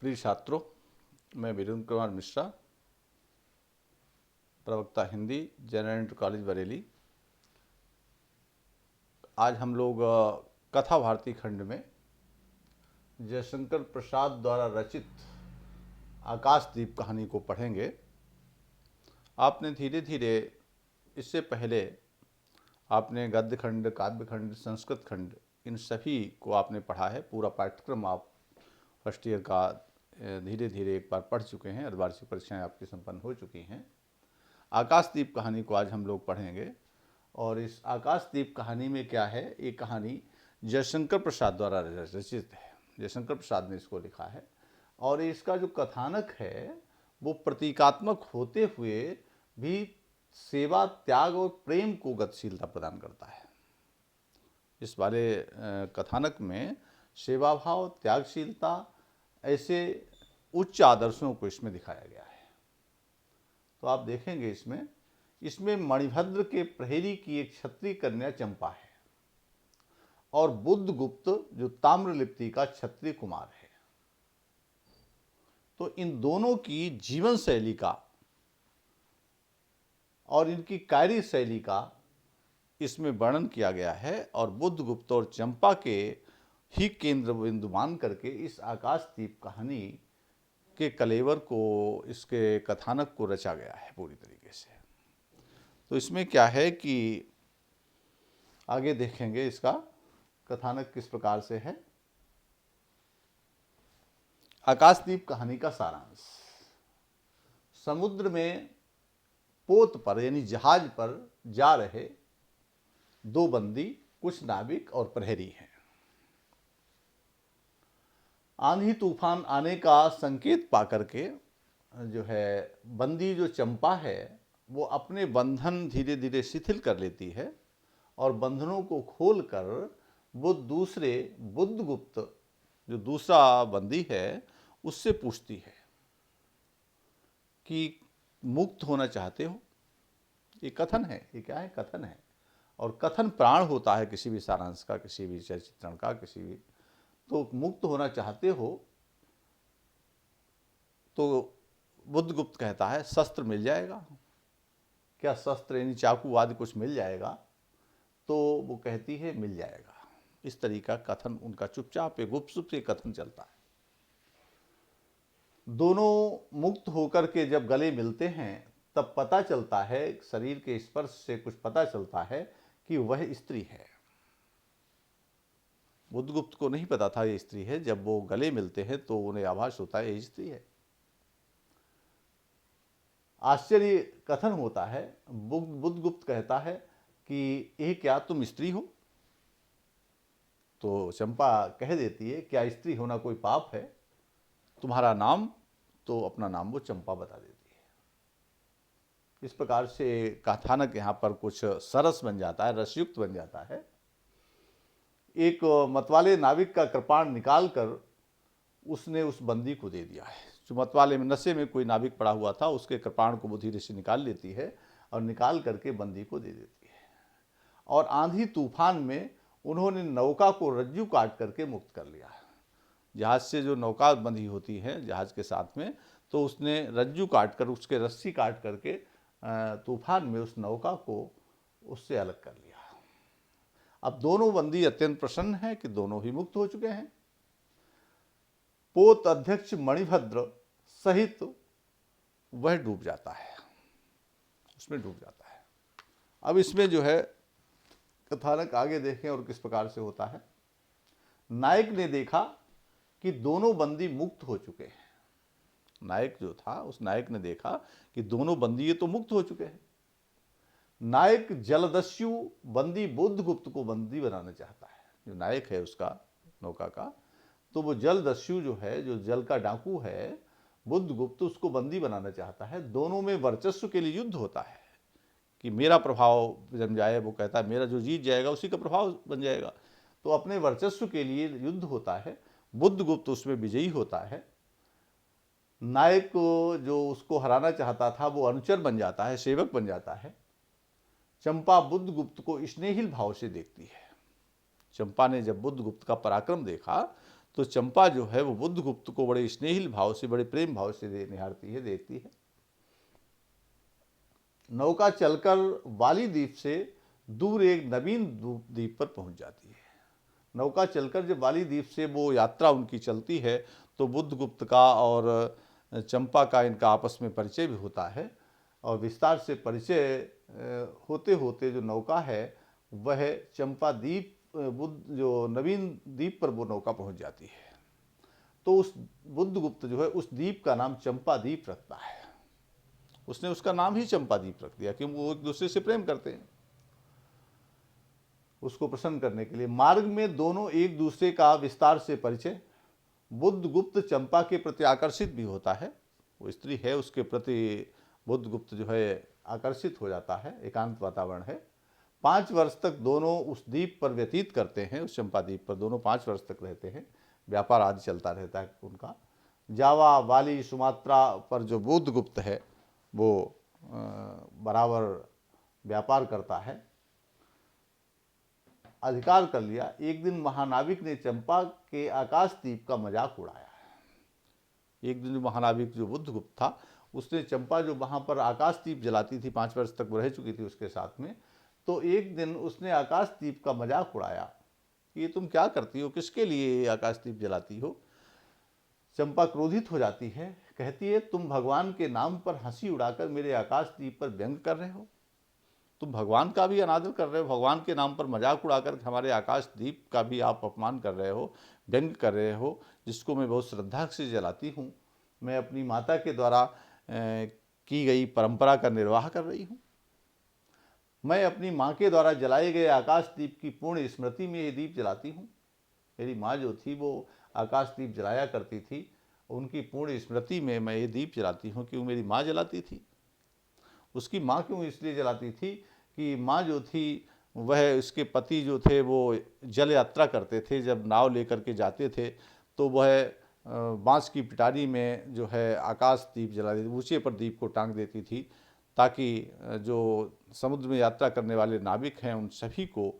प्रिय छात्रों, मैं वीरेंद्र कुमार मिश्रा, प्रवक्ता Hindi, general inter college Bareilly. आज हम लोग कथा भारती खंड में जयशंकर प्रसाद द्वारा रचित आकाशदीप कहानी को पढ़ेंगे। आपने धीरे धीरे इससे पहले आपने गद्य खंड, काव्य खंड, संस्कृत खंड, इन सभी को आपने पढ़ा है। पूरा पाठ्यक्रम आप फर्स्ट ईयर का धीरे धीरे एक बार पढ़ चुके हैं। अर्धवार्षिक परीक्षाएं आपकी संपन्न हो चुकी हैं। आकाशदीप कहानी को आज हम लोग पढ़ेंगे। और इस आकाशदीप कहानी में क्या है, ये कहानी जयशंकर प्रसाद द्वारा रचित है। जयशंकर प्रसाद ने इसको लिखा है और इसका जो कथानक है वो प्रतीकात्मक होते हुए भी सेवा, त्याग और प्रेम को गतिशीलता प्रदान करता है। इस वाले कथानक में सेवा भाव, त्यागशीलता, ऐसे उच्च आदर्शों को इसमें दिखाया गया है। तो आप देखेंगे इसमें मणिभद्र के प्रहरी की एक क्षत्रिय कन्या चंपा है और बुद्धगुप्त जो ताम्रलिप्ति का क्षत्रिय कुमार है। तो इन दोनों की जीवन शैली का और इनकी कार्य शैली का इसमें वर्णन किया गया है और बुद्धगुप्त और चंपा के ही केंद्र बिंदु मान करके इस आकाशदीप कहानी के कलेवर को, इसके कथानक को रचा गया है पूरी तरीके से। तो इसमें क्या है कि आगे देखेंगे इसका कथानक किस प्रकार से है। आकाशदीप कहानी का सारांश। समुद्र में पोत पर यानी जहाज पर जा रहे दो बंदी, कुछ नाविक और प्रहरी हैं। आंधी तूफान आने का संकेत पाकर के जो है बंदी जो चंपा है वो अपने बंधन धीरे धीरे शिथिल कर लेती है और बंधनों को खोलकर वो दूसरे बुद्धगुप्त जो दूसरा बंदी है उससे पूछती है कि मुक्त होना चाहते हो। ये कथन है, ये क्या है, कथन है। और कथन प्राण होता है किसी भी सारांश का, किसी भी चित्रण का, किसी भी। तो मुक्त होना चाहते हो तो बुद्धगुप्त कहता है शस्त्र मिल जाएगा क्या, शस्त्र यानी चाकू आदि कुछ मिल जाएगा। तो वो कहती है मिल जाएगा। इस तरीका कथन उनका चुपचाप गुपचुप से कथन चलता है। दोनों मुक्त होकर के जब गले मिलते हैं तब पता चलता है, शरीर के स्पर्श से कुछ पता चलता है कि वह स्त्री है। बुद्धगुप्त को नहीं पता था ये स्त्री है। जब वो गले मिलते हैं तो उन्हें आभास होता है ये स्त्री है। आश्चर्य कथन होता है। बुद्धगुप्त कहता है कि ये क्या तुम स्त्री हो? तो चंपा कह देती है क्या स्त्री होना कोई पाप है? तुम्हारा नाम? तो अपना नाम वो चंपा बता देती है। इस प्रकार से कथानक यहाँ पर कुछ सरस बन जाता है, रसयुक्त बन जाता है। एक मतवाले नाविक का कृपाण निकालकर उसने उस बंदी को दे दिया है। जो मतवाले में नशे में कोई नाविक पड़ा हुआ था उसके कृपाण को वो धीरे से निकाल लेती है और निकाल करके बंदी को दे देती है। और आंधी तूफान में उन्होंने नौका को रज्जू काट करके मुक्त कर लिया। जहाज से जो नौका बंधी होती है जहाज के साथ में, तो उसने रज्जू काट कर, उसके रस्सी काट करके तूफान में उस नौका को उससे अलग कर लिया। अब दोनों बंदी अत्यंत प्रसन्न हैं कि दोनों ही मुक्त हो चुके हैं। पोत अध्यक्ष मणिभद्र सहित वह डूब जाता है, उसमें डूब जाता है। अब इसमें जो है कथानक आगे देखें और किस प्रकार से होता है। नायक ने देखा कि दोनों बंदी मुक्त हो चुके हैं। नायक जो था उस नायक ने देखा कि दोनों बंदी ये तो मुक्त हो चुके हैं। नायक जलदस्यु बंदी बुद्धगुप्त को बंदी बनाना चाहता है। जो नायक है उसका नौका का, तो वो जलदस्यु जो है, जो जल का डाकू है, बुद्धगुप्त उसको बंदी बनाना चाहता है। दोनों में वर्चस्व के लिए युद्ध होता है कि मेरा प्रभाव जम जाए। वो कहता है मेरा जो जीत जाएगा उसी का प्रभाव बन जाएगा। तो अपने वर्चस्व के लिए युद्ध होता है। बुद्धगुप्त उसमें विजयी होता है। नायक को जो उसको हराना चाहता था वो अनुचर बन जाता है, सेवक बन जाता है। चंपा बुद्धगुप्त को स्नेहिल भाव से देखती है। चंपा ने जब बुद्धगुप्त का पराक्रम देखा तो चंपा जो है वो बुद्धगुप्त को बड़े स्नेहिल भाव से, बड़े प्रेम भाव से निहारती है, देखती है। नौका चलकर वाली द्वीप से दूर एक नवीन द्वीप पर पहुंच जाती है। नौका चलकर जब वाली द्वीप से वो यात्रा उनकी चलती है तो बुद्धगुप्त का और चंपा का इनका आपस में परिचय भी होता है, और विस्तार से परिचय होते होते जो नौका है वह चंपा द्वीप, बुद्ध जो नवीन द्वीप पर वो नौका पहुंच जाती है। तो उस बुद्धगुप्त जो है उस द्वीप का नाम चंपा द्वीप रखता है। उसने उसका नाम ही चंपा द्वीप रख दिया कि वो एक दूसरे से प्रेम करते हैं। उसको प्रसन्न करने के लिए मार्ग में दोनों एक दूसरे का विस्तार से परिचय। बुद्धगुप्त चंपा के प्रति आकर्षित भी होता है, वो स्त्री है उसके प्रति बुद्धगुप्त जो है आकर्षित हो जाता है। एकांत वातावरण है। 5 वर्ष तक दोनों उस द्वीप पर व्यतीत करते हैं। उस चंपा द्वीप पर दोनों 5 वर्ष तक रहते हैं। व्यापार आदि चलता रहता है उनका। जावा, बाली, सुमात्रा पर जो बुद्धगुप्त है वो बराबर व्यापार करता है, अधिकार कर लिया। एक दिन महानाविक ने चंपा के आकाशदीप का मजाक उड़ाया। एक दिन महानाविक जो बुद्धगुप्त था उसने चंपा जो वहाँ पर आकाशदीप जलाती थी, 5 वर्ष तक वो रह चुकी थी उसके साथ में, तो एक दिन उसने आकाशदीप का मजाक उड़ाया कि ये तुम क्या करती हो, किसके लिए आकाशदीप जलाती हो। चंपा क्रोधित हो जाती है, कहती है तुम भगवान के नाम पर हंसी उड़ाकर मेरे आकाशदीप पर व्यंग कर रहे हो। तुम भगवान का भी अनादर कर रहे हो, भगवान के नाम पर मजाक उड़ाकर हमारे आकाशदीप का भी आप अपमान कर रहे हो, व्यंग कर रहे हो, जिसको मैं बहुत श्रद्धा से जलाती हूँ। मैं अपनी माता के द्वारा की गई परंपरा का निर्वाह कर रही हूँ। मैं अपनी माँ के द्वारा जलाए गए आकाशदीप की पूर्ण स्मृति में ये दीप जलाती हूँ। मेरी माँ जो थी वो आकाशदीप जलाया करती थी, उनकी पूर्ण स्मृति में मैं ये दीप जलाती हूँ। क्यों मेरी माँ जलाती थी? उसकी माँ क्यों इसलिए जलाती थी कि माँ जो थी वह, उसके पति जो थे वो जल यात्रा करते थे। जब नाव लेकर के जाते थे तो वह बांस की पिटारी में जो है आकाशदीप जला देती, ऊंचे पर दीप को टांग देती थी, ताकि जो समुद्र में यात्रा करने वाले नाविक हैं उन सभी को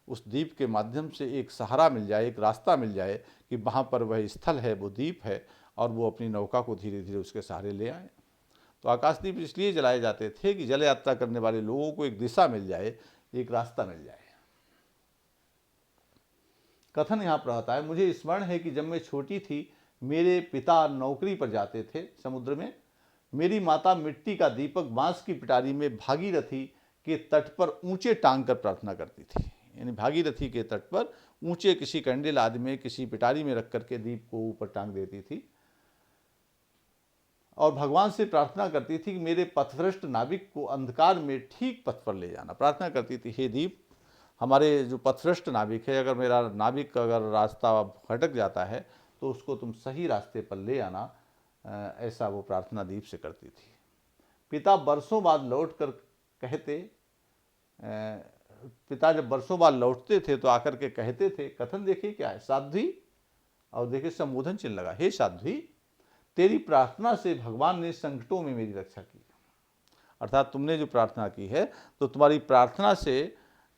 उस द्वीप के माध्यम से एक सहारा मिल जाए, एक रास्ता मिल जाए कि वहाँ पर वह स्थल है, वो द्वीप है, और वो अपनी नौका को धीरे धीरे उसके सहारे ले आए। तो आकाशदीप इसलिए जलाए जाते थे कि जल यात्रा करने वाले लोगों को एक दिशा मिल जाए, एक रास्ता मिल जाए। कथन यहाँ पर आता है, मुझे स्मरण है कि जब मैं छोटी थी मेरे पिता नौकरी पर जाते थे समुद्र में। मेरी माता मिट्टी का दीपक बांस की पिटारी में भागीरथी के तट पर ऊंचे टांग कर प्रार्थना करती थी। यानी भागीरथी के तट पर ऊंचे किसी कंडेल आदि में, किसी पिटारी में रख करके दीप को ऊपर टांग देती थी और भगवान से प्रार्थना करती थी कि मेरे पथभ्रष्ट नाविक को अंधकार में ठीक पथ पर ले जाना। प्रार्थना करती थी, हे दीप, हमारे जो पथभ्रष्ट नाविक है, अगर मेरा नाविक अगर रास्ता भटक जाता है तो उसको तुम सही रास्ते पर ले आना। ऐसा वो प्रार्थना दीप से करती थी। पिता बरसों बाद लौट कर कहते, पिता जब बरसों बाद लौटते थे तो आकर के कहते थे, कथन देखिए क्या है, साध्वी, और देखिए संबोधन चिन्ह लगा, हे साध्वी, तेरी प्रार्थना से भगवान ने संकटों में मेरी रक्षा की। अर्थात तुमने जो प्रार्थना की है तो तुम्हारी प्रार्थना से,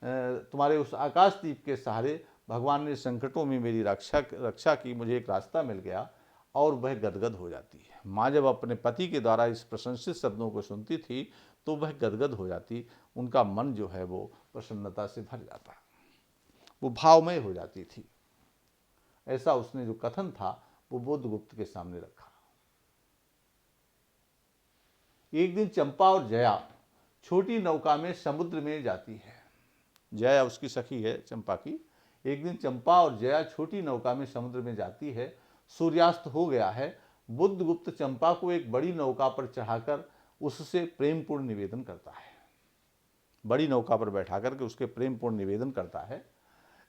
तुम्हारे उस आकाशदीप के सहारे भगवान ने संकटों में मेरी रक्षा की, मुझे एक रास्ता मिल गया। और वह गदगद हो जाती है। माँ जब अपने पति के द्वारा इस प्रशंसित शब्दों को सुनती थी तो वह गदगद हो जाती, उनका मन जो है वो प्रसन्नता से भर जाता, वो भावमय हो जाती थी। ऐसा उसने जो कथन था वो बुद्धगुप्त के सामने रखा। एक दिन चंपा और जया छोटी नौका में समुद्र में जाती है। जया उसकी सखी है चंपा की। एक दिन चंपा और जया छोटी नौका में समुद्र में जाती है। सूर्यास्त हो गया है। बुद्धगुप्त चंपा को एक बड़ी नौका पर चढ़ाकर उससे प्रेमपूर्ण निवेदन करता है। बड़ी नौका पर बैठा करके उसके प्रेमपूर्ण निवेदन करता है।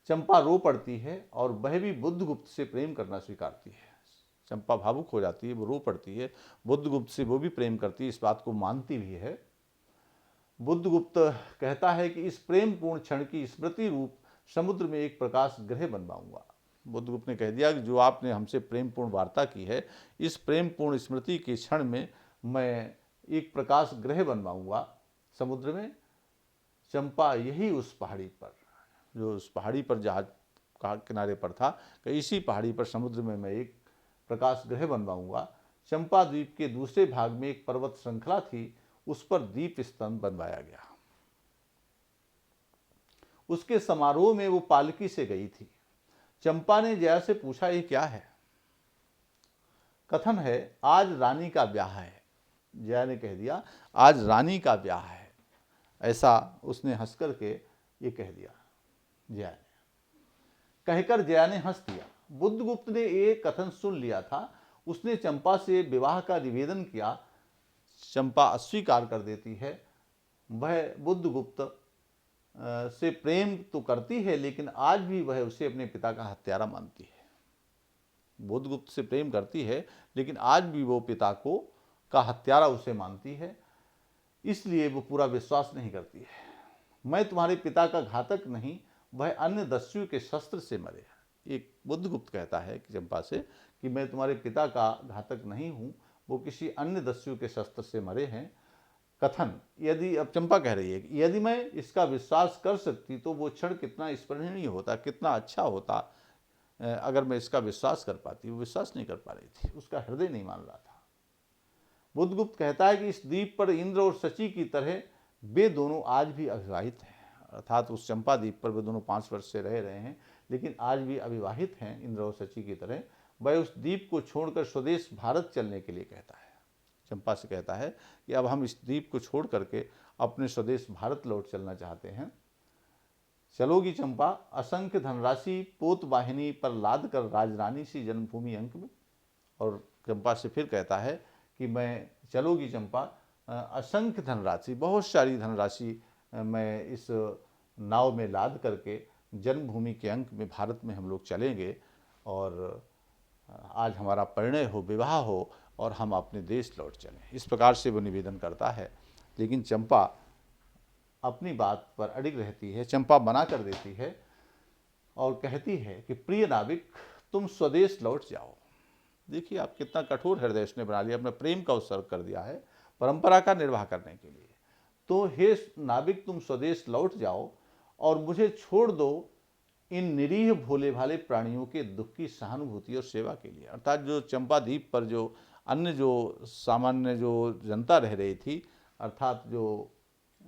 चंपा रो पड़ती है और वह भी बुद्धगुप्त से प्रेम करना स्वीकारती है। चंपा भावुक हो जाती है, वो रो पड़ती है। बुद्धगुप्त से वो भी प्रेम करती है, इस बात को मानती भी है। बुद्धगुप्त कहता है कि इस प्रेमपूर्ण क्षण की स्मृति रूप समुद्र में एक प्रकाश गृह बनवाऊंगा। बुद्धगुप्त ने कह दिया कि जो आपने हमसे प्रेमपूर्ण वार्ता की है, इस प्रेमपूर्ण स्मृति के क्षण में मैं एक प्रकाश गृह बनवाऊंगा समुद्र में। चंपा यही उस पहाड़ी पर, जो उस पहाड़ी पर जहाँ किनारे पर था कि इसी पहाड़ी पर समुद्र में मैं एक प्रकाश गृह बनवाऊंगा। चंपा द्वीप के दूसरे भाग में एक पर्वत श्रृंखला थी, उस पर दीप स्तंभ बनवाया गया। उसके समारोह में वो पालकी से गई थी। चंपा ने जया से पूछा, ये क्या है? कथन है, आज रानी का ब्याह है। जया ने कह दिया, आज रानी का ब्याह है। ऐसा उसने हंस करके ये कह दिया जया ने। कहकर जया ने हंस दिया। बुद्धगुप्त ने ये कथन सुन लिया था। उसने चंपा से विवाह का निवेदन किया। चंपा अस्वीकार कर देती है। वह बुद्धगुप्त से प्रेम तो करती है, लेकिन आज भी वह उसे अपने पिता का हत्यारा मानती है। बुद्धगुप्त से प्रेम करती है, लेकिन आज भी वो पिता को का हत्यारा उसे मानती है, इसलिए वो पूरा विश्वास नहीं करती है। मैं तुम्हारे पिता का घातक नहीं, वह अन्य दस्यु के शस्त्र से मरे। एक बुद्धगुप्त कहता है कि चंपा से कि मैं तुम्हारे पिता का घातक नहीं हूँ, वो किसी अन्य दस्यु के शस्त्र से मरे हैं। कथन, यदि अब चंपा कह रही है कि यदि मैं इसका विश्वास कर सकती तो वो क्षण कितना स्मरणीय होता, कितना अच्छा होता। अगर मैं इसका विश्वास कर पाती। वो विश्वास नहीं कर पा रही थी, उसका हृदय नहीं मान रहा था। बुद्धगुप्त कहता है कि इस द्वीप पर इंद्र और शची की तरह वे दोनों आज भी अविवाहित हैं। अर्थात उस चंपा द्वीप पर वे दोनों 5 वर्ष से रह रहे हैं, लेकिन आज भी अविवाहित हैं इंद्र और शची की तरह। वह उस द्वीप को छोड़कर स्वदेश भारत चलने के लिए कहता है। चंपा से कहता है कि अब हम इस द्वीप को छोड़ करके अपने स्वदेश भारत लौट चलना चाहते हैं। चलोगी चंपा? असंख्य धनराशि पोत वाहिनी पर लाद कर राजरानी सी जन्मभूमि अंक में। और चंपा से फिर कहता है कि मैं चलोगी चंपा? असंख्य धनराशि, बहुत सारी धनराशि मैं इस नाव में लाद करके जन्मभूमि के अंक में भारत में हम लोग चलेंगे, और आज हमारा परिणय हो, विवाह हो, और हम अपने देश लौट चलें। इस प्रकार से वो निवेदन करता है, लेकिन चंपा अपनी बात पर अडिग रहती है। चंपा मना कर देती है और कहती है कि प्रिय नाविक, तुम स्वदेश लौट जाओ। देखिए आप, कितना कठोर हृदय उसने बना लिया, अपने प्रेम का उत्सर्ग कर दिया है परंपरा का निर्वाह करने के लिए। तो हे नाविक, तुम स्वदेश लौट जाओ और मुझे छोड़ दो इन निरीह भोले भाले प्राणियों के दुख की सहानुभूति और सेवा के लिए। अर्थात जो चंपा द्वीप पर जो अन्य जो सामान्य जो जनता रह रही थी, अर्थात जो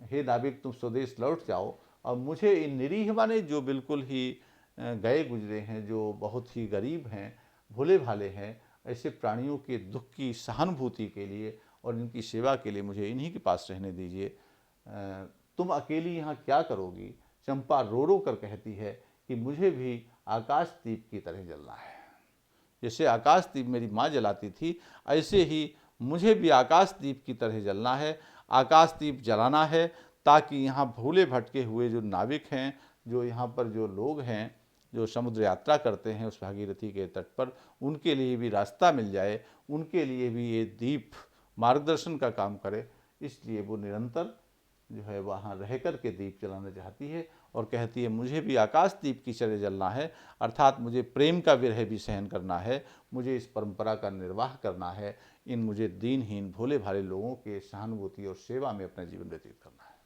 हे नाविक तुम स्वदेश लौट जाओ और मुझे इन निरीह माने जो बिल्कुल ही गए गुजरे हैं, जो बहुत ही गरीब हैं, भोले भाले हैं, ऐसे प्राणियों के दुख की सहानुभूति के लिए और इनकी सेवा के लिए मुझे इन्हीं के पास रहने दीजिए। तुम अकेली यहाँ क्या करोगी? चंपा रो रो कर कहती है कि मुझे भी आकाशदीप की तरह जलना है। जैसे आकाशदीप मेरी माँ जलाती थी, ऐसे ही मुझे भी आकाशदीप की तरह जलना है, आकाशदीप जलाना है, ताकि यहाँ भूले भटके हुए जो नाविक हैं, जो यहाँ पर जो लोग हैं, जो समुद्र यात्रा करते हैं उस भागीरथी के तट पर, उनके लिए भी रास्ता मिल जाए, उनके लिए भी ये दीप मार्गदर्शन का काम करे। इसलिए वो निरंतर जो है वहाँ रह कर के दीप जलाना चाहती है और कहती है मुझे भी आकाशदीप की तरह जलना है। अर्थात मुझे प्रेम का विरह भी सहन करना है, मुझे इस परंपरा का निर्वाह करना है, इन मुझे दीनहीन भोले भाले लोगों के सहानुभूति और सेवा में अपना जीवन व्यतीत करना है।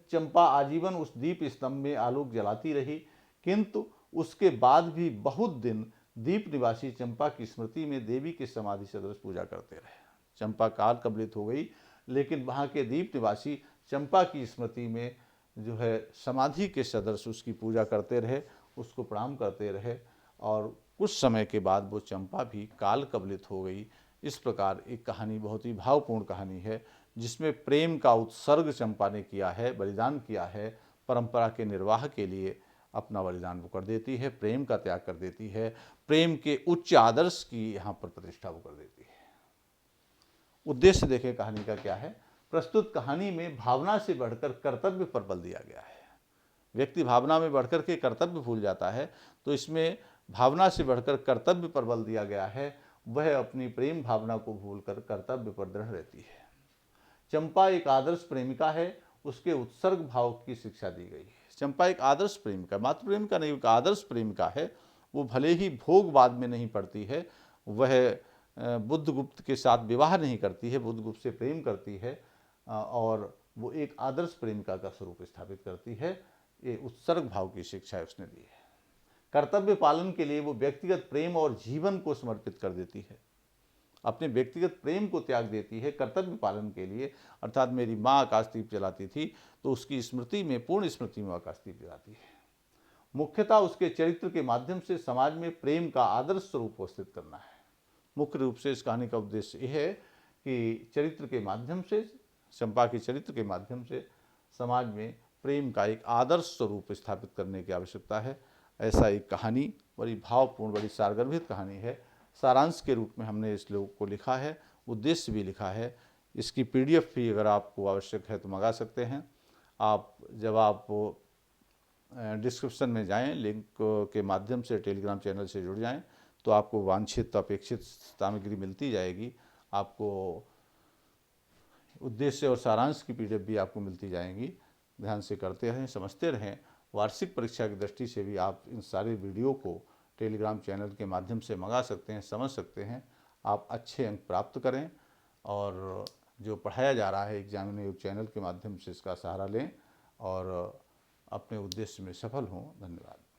चंपा आजीवन उस दीप स्तंभ में आलोक जलाती रही, किंतु उसके बाद भी बहुत दिन दीप निवासी चंपा की स्मृति में देवी के समाधि सदृश पूजा करते रहे। चंपा काल कबलित हो गई, लेकिन वहाँ के दीप निवासी चंपा की स्मृति में जो है समाधि के सदृश उसकी पूजा करते रहे, उसको प्रणाम करते रहे, और कुछ समय के बाद वो चंपा भी काल कबलित हो गई। इस प्रकार एक कहानी, बहुत ही भावपूर्ण कहानी है, जिसमें प्रेम का उत्सर्ग चंपा ने किया है, बलिदान किया है, परंपरा के निर्वाह के लिए अपना बलिदान वो कर देती है, प्रेम का त्याग कर देती है, प्रेम के उच्च आदर्श की यहाँ पर प्रतिष्ठा वो कर देती है। उद्देश्य देखें कहानी का क्या है। प्रस्तुत कहानी में भावना से बढ़कर कर्तव्य पर बल दिया गया है। व्यक्ति भावना में बढ़कर के कर्तव्य भूल जाता है, तो इसमें भावना से बढ़कर कर्तव्य पर बल दिया गया है। वह अपनी प्रेम भावना को भूलकर कर्तव्य पर दृढ़ रहती है। चंपा एक आदर्श प्रेमिका है, उसके उत्सर्ग भाव की शिक्षा दी गई है। चंपा एक आदर्श प्रेमिका, मात्र प्रेमिका नहीं, एक आदर्श प्रेमिका है। वो भले ही भोगवाद में नहीं पड़ती है, वह बुद्धगुप्त के साथ विवाह नहीं करती है, बुद्धगुप्त से प्रेम करती है, और वो एक आदर्श प्रेमिका का स्वरूप स्थापित करती है। ये उत्सर्ग भाव की शिक्षा उसने दी है। कर्तव्य पालन के लिए वो व्यक्तिगत प्रेम और जीवन को समर्पित कर देती है, अपने व्यक्तिगत प्रेम को त्याग देती है कर्तव्य पालन के लिए। अर्थात मेरी माँ आकाशदीप जलाती थी तो उसकी स्मृति में, पूर्ण स्मृति में आकाशदीप जलाती है। मुख्यतः उसके चरित्र के माध्यम से समाज में प्रेम का आदर्श स्वरूप उपस्थित करना है। मुख्य रूप से इस कहानी का उद्देश्य यह है कि चरित्र के माध्यम से, चंपा के चरित्र के माध्यम से समाज में प्रेम का एक आदर्श स्वरूप स्थापित करने की आवश्यकता है। ऐसा एक कहानी, बड़ी भावपूर्ण, बड़ी सारगर्भित कहानी है। सारांश के रूप में हमने इस लोग को लिखा है, उद्देश्य भी लिखा है। इसकी PDF भी अगर आपको आवश्यक है तो मंगा सकते हैं आप। जब आप डिस्क्रिप्शन में जाएं, लिंक के माध्यम से टेलीग्राम चैनल से जुड़ जाएं तो आपको वांछित अपेक्षित सामग्री मिलती जाएगी। आपको उद्देश्य और सारांश की PDF भी आपको मिलती जाएंगी। ध्यान से करते रहें, समझते रहें। वार्षिक परीक्षा की दृष्टि से भी आप इन सारे वीडियो को टेलीग्राम चैनल के माध्यम से मंगा सकते हैं, समझ सकते हैं। आप अच्छे अंक प्राप्त करें और जो पढ़ाया जा रहा है एग्जामिनर योग चैनल के माध्यम से इसका सहारा लें और अपने उद्देश्य में सफल हों। धन्यवाद।